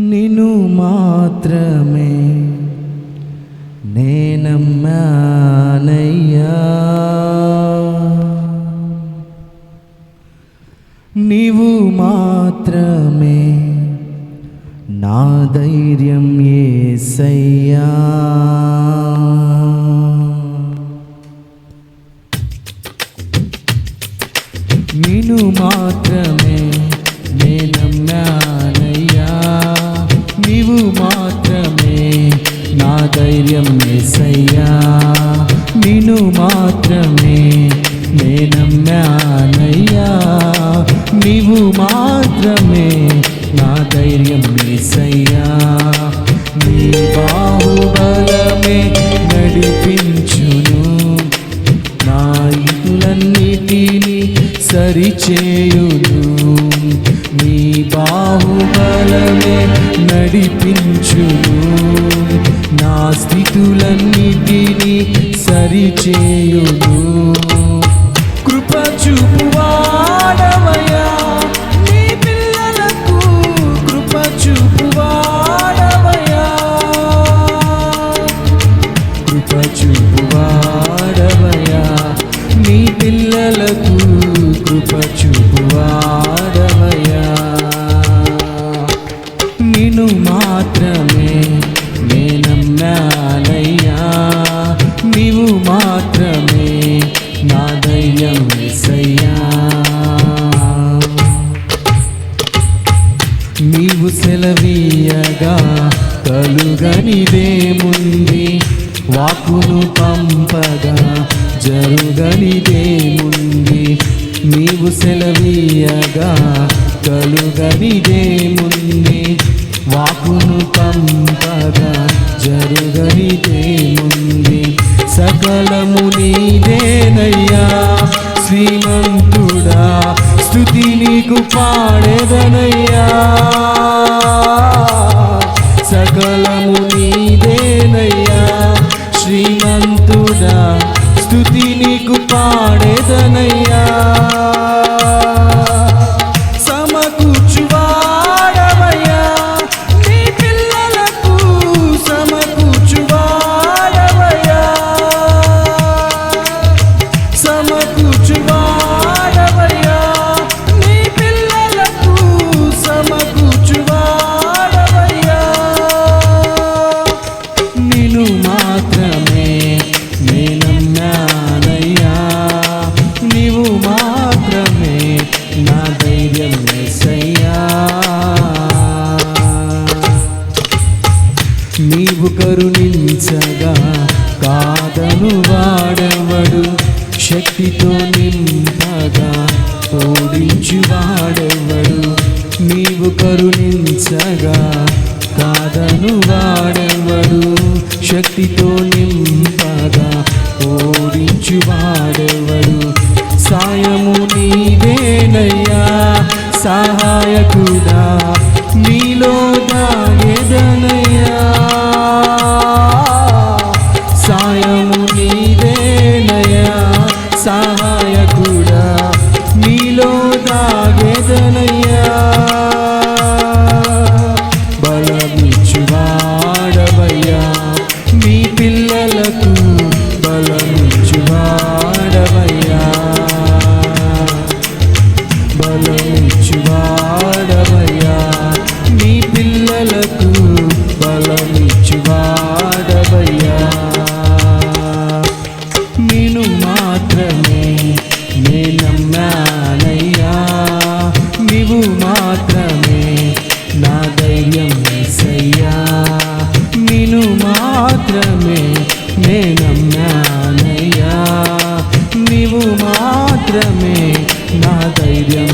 నిన్ను మాత్రమే నేనమ్మానయ్యా, నీవు మాత్రమే నా ధైర్యం యేసయ్యా. నిన్ను మాత్రమే నేనమ్మానయ్యా, నీవు మాత్రమే నా ధైర్యం యేసయ్యా. నిన్ను మాత్రమే నేనమ్మానయ్యా, నీవు మాత్రమే నా ధైర్యం యేసయ్యా. నీ బాహుబలమే నడిపించును, నా ఇతులన్నిటినీ సరిచేయును. నీ బాహుబలమే నడిపించును, నా స్థితులన్నిటినీ సరిచేయును. కృప చూపువాడవయ్యా, నీ పిల్లలకు కృప చూపువాడవయ్యా, కృప చూపువాడవయ్యా, నీ పిల్లలకు కృప చూపువాడవయ్యా. నిన్ను మాత్రమే నేనమ్మానయ్యా, నీవు మాత్రమే నా ధైర్యం యేసయ్యా. నీవు సెలవీయగా కలుగనిదేముంది, వాక్కును పంపగా జరుగనిదేముంది. నీవు సెలవీయగా కలుగనిదేముంది, వాక్కును పంపగా జరుగనిదేముంది. సకలము నీదేనయ్యా శ్రీమంతుడా, స్తుతి నీకు పాడెదనయ్యా. సకలము నీదేనయ్యా శ్రీమంతుడా, స్తుతి నీకు పాడెదనయ్యా. సమకూర్చువాడవయ్యా, నీ పిల్లలకు సమకూర్చువాడవయ్యా, సమకూర్చువాడవయ్యా, నీ పిల్లలకు సమకూర్చువాడవయ్యా. నిన్ను మాత్రమే నేనమ్మానయ్యా, నీవు మాత్రమే నా ధైర్యం యేసయ్యా. నీవు కరుణించగా కాదను వాడెవడు, శక్తితో నింపగా ఓడించువాడెవడు. నీవు కరుణించగా కాదను వాడెవడు, శక్తితో నింపగా ఓడించువాడెవడు. సాయము నీవేనయ్యా సహాయకుడా, నీలో దాగెదనయ్యా. సాయము నీవేనయ్యా సహాయకుడా, నీలో దాగెదనయ్యా. బలమిచ్చువాడవయ్యా, నీ పిల్లలకు బలమిచ్చువాడవయ్యా, బలమిచ్చువాడవయ్యా, నీ పిల్లలకు బలమిచ్చువాడవయ్యా. నిన్ను మాత్రమే నేనమ్మానయ్యా, నీవు మాత్రమే నా ధైర్యం యేసయ్యా. నిన్ను మాత్రమే నేనమ్మానయ్యా, నీవు మాత్రమే నా ధైర్యం